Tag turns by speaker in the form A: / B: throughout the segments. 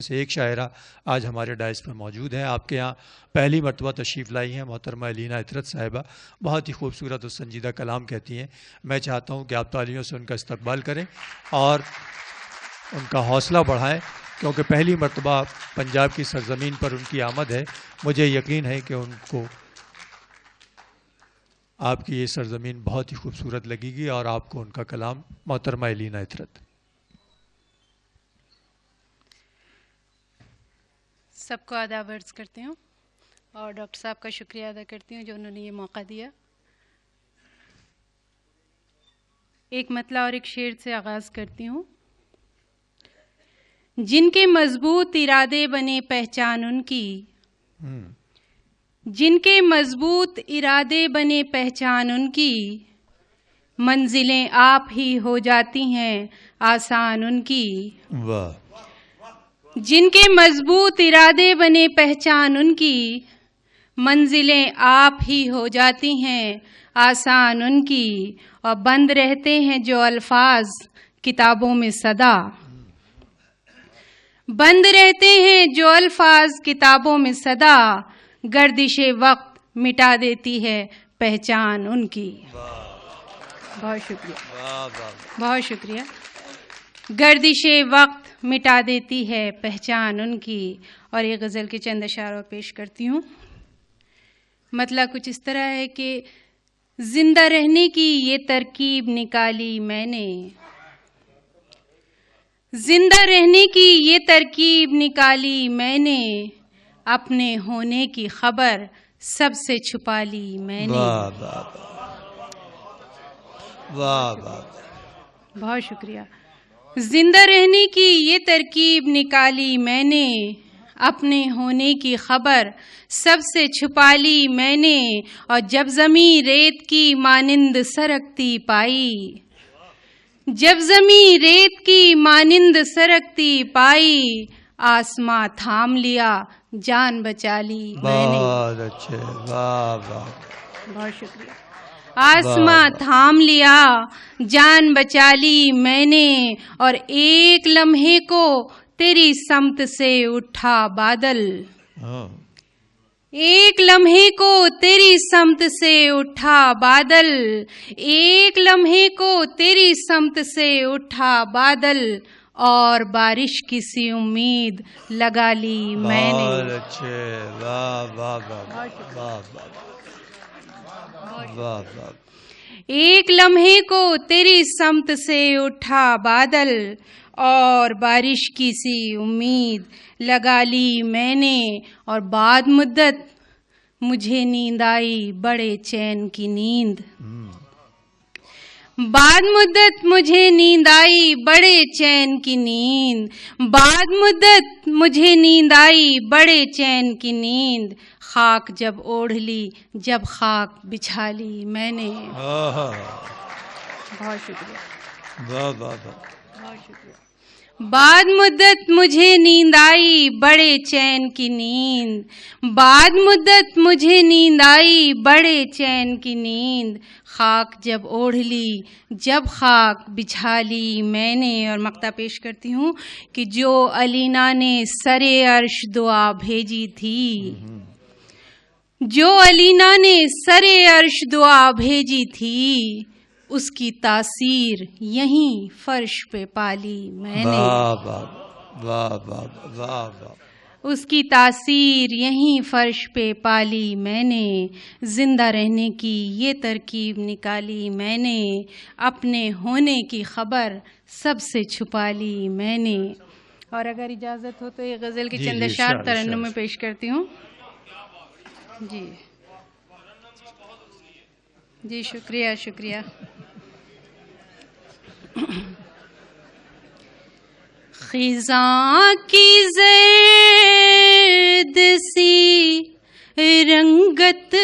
A: से एक शायरा आज हमारे डायस पर मौजूद हैं। आपके यहाँ पहली मरतबा तशरीफ़ लाई हैं मोहतरमा अलीना इतरत साहिबा। बहुत ही खूबसूरत और संजीदा कलाम कहती हैं। मैं चाहता हूँ कि आप तालियों से उनका इस्तकबाल करें और उनका हौसला बढ़ाएं, क्योंकि पहली मरतबा पंजाब की सरजमीन पर उनकी आमद है। मुझे यकीन है कि उनको आपकी ये सरजमीन बहुत ही खूबसूरत लगेगी और आपको उनका कलाम। मोहतरमा अलीना इतरत।
B: सबको आदाब अर्ज़ करती हूँ और डॉक्टर साहब का शुक्रिया अदा करती हूँ जो उन्होंने ये मौका दिया। एक मतला और एक शेर से आगाज़ करती हूँ। जिनके मजबूत इरादे बने पहचान उनकी, जिनके मजबूत इरादे बने पहचान उनकी, मंजिलें आप ही हो जाती हैं आसान उनकी।
A: वाह।
B: जिनके मजबूत इरादे बने पहचान उनकी, मंजिलें आप ही हो जाती हैं आसान उनकी। और बंद रहते हैं जो अल्फाज किताबों में सदा, बंद रहते हैं जो अल्फाज किताबों में सदा, गर्दिशे वक्त मिटा देती है पहचान उनकी। बहुत शुक्रिया, बहुत शुक्रिया। गर्दिशे वक्त मिटा देती है पहचान उनकी। और ये गज़ल के चंद अशार पेश करती हूँ। मतलब कुछ इस तरह है कि जिंदा रहने की ये तरकीब निकाली मैंने, जिंदा रहने की ये तरकीब निकाली मैंने, अपने होने की खबर सबसे छुपा ली मैंने।
A: वाह वाह वाह वाह,
B: बहुत शुक्रिया। जिंदा रहने की ये तरकीब निकाली मैंने, अपने होने की खबर सबसे छुपा ली मैंने। और जब ज़मीं रेत की मानिंद सरकती पाई, जब ज़मीं रेत की मानिंद सरकती पाई, आसमां थाम लिया जान बचा ली मैंने।
A: बहुत अच्छे, वाह वाह,
B: बहुत शुक्रिया। आसमां थाम लिया जान बचा ली मैंने। और एक लम्हे को तेरी समत से उठा बादल, एक लम्हे को तेरी समत से उठा बादल, एक लम्हे को तेरी समत से उठा बादल, और बारिश की सी उम्मीद लगा ली मैंने।
A: बहुत अच्छे, वाह वाह वाह वाह वाह वाह।
B: एक लम्हे को तेरी समत से उठा बादल, और बारिश की सी उम्मीद लगा ली मैंने। और बाद मुद्दत मुझे नींद आई बड़े चैन की नींद, बाद मुद्दत मुझे नींद आई बड़े चैन की नींद, बाद मुद्दत मुझे नींद आई बड़े चैन की नींद। खाक जब ओढ़ ली जब खाक बिछा ली मैंने। बहुत शुक्रिया,
A: वाह वाह वाह,
B: बहुत शुक्रिया। बाद मुद्दत मुझे नींद आई बड़े चैन की नींद, बाद मुद्दत मुझे नींद आई बड़े चैन की नींद। खाक जब ओढ़ ली जब खाक बिछा ली मैंने। और मक्ता पेश करती हूँ कि जो अलीना ने सरे अर्श दुआ भेजी थी, जो अलीना ने सरे अर्श दुआ भेजी थी, उसकी तासीर यहीं फर्श पे पाली मैंने।
A: वाह वाह वाह वाह वाह वाह।
B: उसकी तासीर यहीं फर्श पे पाली मैंने। जिंदा रहने की ये तरकीब निकाली मैंने, अपने होने की खबर सबसे छुपा ली मैंने। और अगर इजाज़त हो तो ये गज़ल के चंद अशार तरन्नुम में पेश करती हूँ। जी जी, शुक्रिया शुक्रिया। खिज़ां की ज़र्द सी रंगत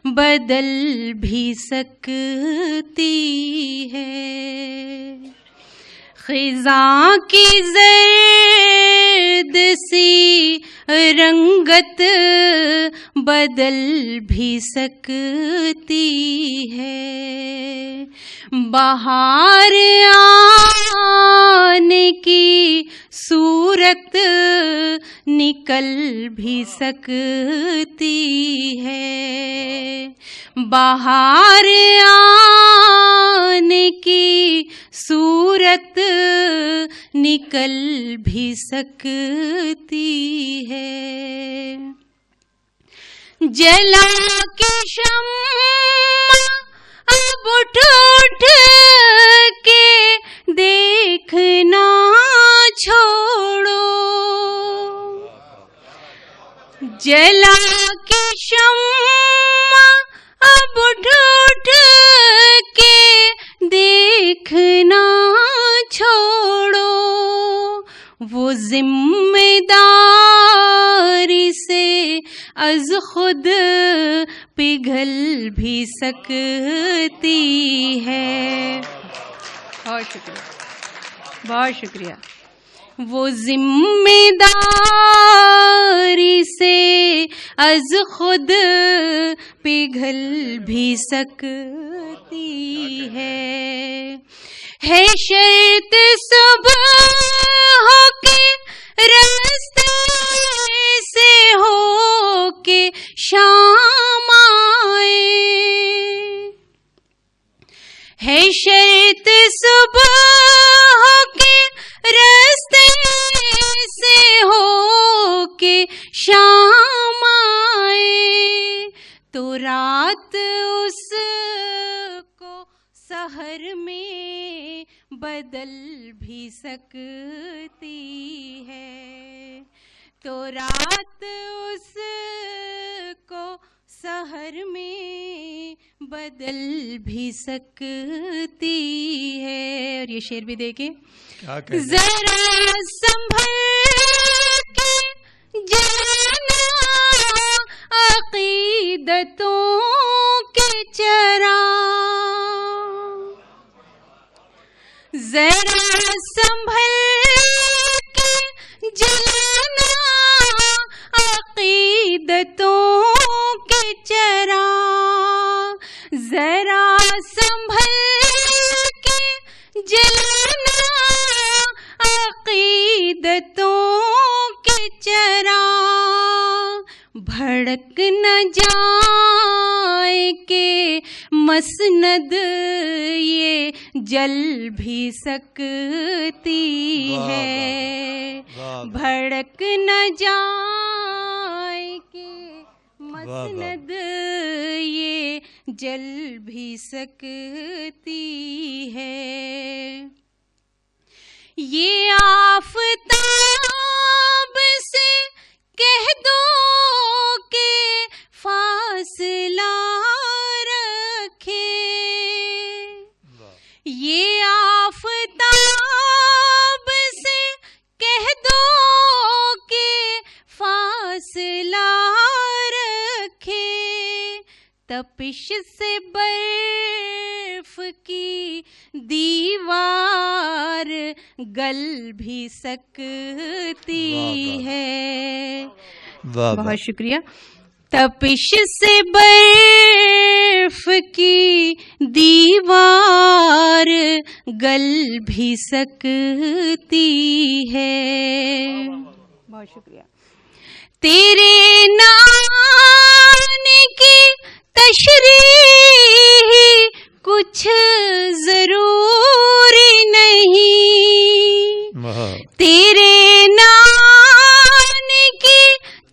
B: बदल भी सकती है, खिज़ां की ज़र्द सी रंगत बदल भी सकती है। बाहर आने की सूरत निकल भी सकती है। बाहर आने की सूरत निकल भी सकती है। जला के शम्मा अब उठ उठ के देखना छोड़ो। जला के शम्मा अब उठ उठ के देखना छोड़ो। वो जिम्मेदारी से अज खुद पिघल भी सकती है। बहुत शुक्रिया, बहुत शुक्रिया। वो जिम्मेदारी से अज खुद पिघल भी सकती है शर्त सुबह हो के रास्ते से हो के शाम आए। है शर्त सुबह हो के रास्ते से हो के शाम आए। तो रात उसको सहर में बदल भी सकती है। तो रात उसको सहर में बदल भी सकती है। और ये शेर भी देखे, जरा संभल के जाना अकीदतों के चरा। जरा संभल के जाना अकीदतों के चरा। जरा संभल के जाना अकीदतों के चरा। भड़क न जाए के मसनद ये जल भी सकती है। भड़क न जाए के मसनद ये जल भी सकती है। ये आफताब से कह दो के फासला रखे। ये आफताब से कह दो के फासला रखे। तपिश से बर्फ की दीवार गल भी सकती है। बहुत शुक्रिया। तपिश से बर्फ की दीवार गल भी सकती है। बहुत शुक्रिया। तेरे नाने की तशरीह कुछ जरूरी नहीं। तेरे नाने की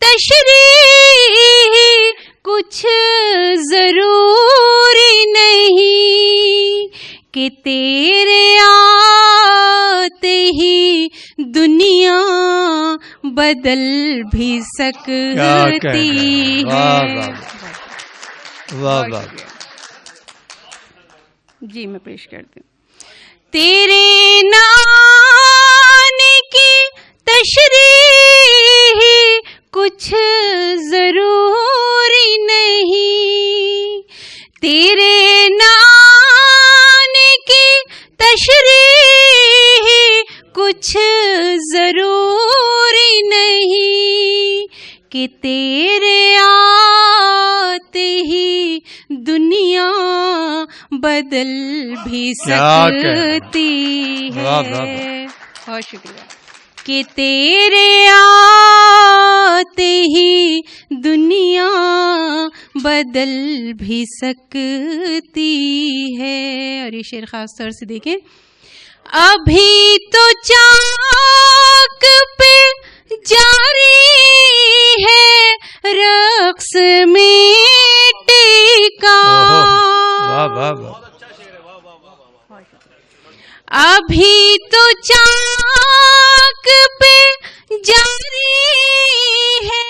B: तशरीह कुछ जरूरी नहीं कि तेरे आते ही दुनिया बदल भी सकती है।
A: वाह वाह।
B: जी मैं पेश करती हूँ। तेरे नाने की तशरीह कुछ जरूरी नहीं। तेरे नाने की तशरीह कुछ जरूरी नहीं कि तेरे बदल भी
A: क्या कहना।
B: सकती
A: वाह, वाह, वाह।
B: है। बहुत शुक्रिया। कि तेरे आते ही दुनिया बदल भी सकती है। और ये शेर खास तौर से देखें, अभी तो चाक पे जारी है रक्स मिट्टी का।
A: वाह वाह वाह।
B: अभी तो चाक पे जारी है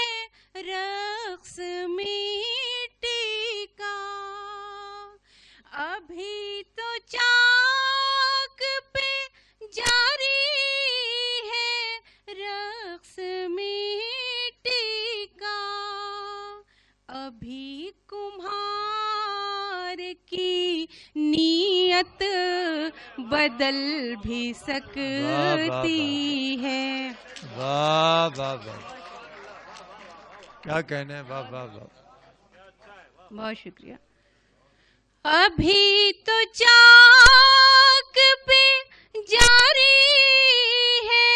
B: रक्स मिट्टी का। अभी तो चाक पे जारी है रक्स मिट्टी का। अभी कुम्हार की नीयत बदल भी सकती है।
A: वाह वाह वाह, क्या कहने हैं। वाह वाह वाह।
B: बहुत शुक्रिया। अभी तो चाक पे जारी है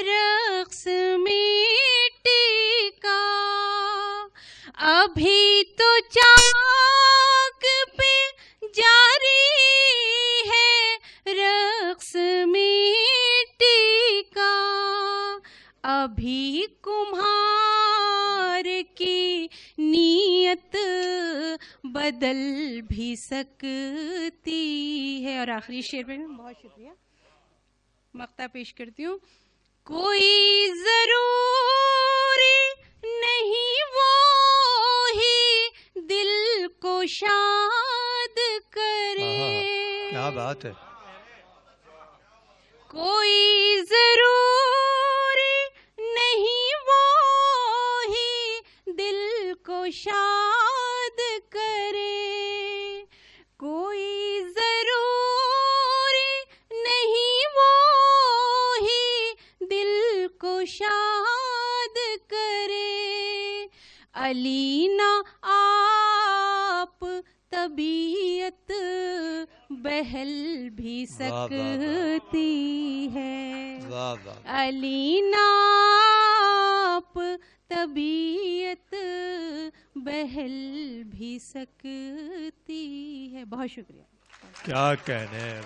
B: रक्स मिट्टी का। अभी तो चाक पे जारी है रक्स मिट्टी का। अभी कुम्हार की नीयत बदल भी सकती है। और आखिरी शेर पे बहुत शुक्रिया, मक्ता पेश करती हूँ। कोई जरूरी नहीं वो ही दिल को शाद करे।
A: क्या बात है।
B: कोई जरूरी नहीं वो ही दिल को शाद करे। कोई जरूरी नहीं वो ही दिल को शाद करे। अली ना आप तबीयत बहल भी सकती है।
A: वाह वाह।
B: अली ना आप तबीयत बहल भी सकती है। बहुत शुक्रिया।
A: क्या कहने हैं।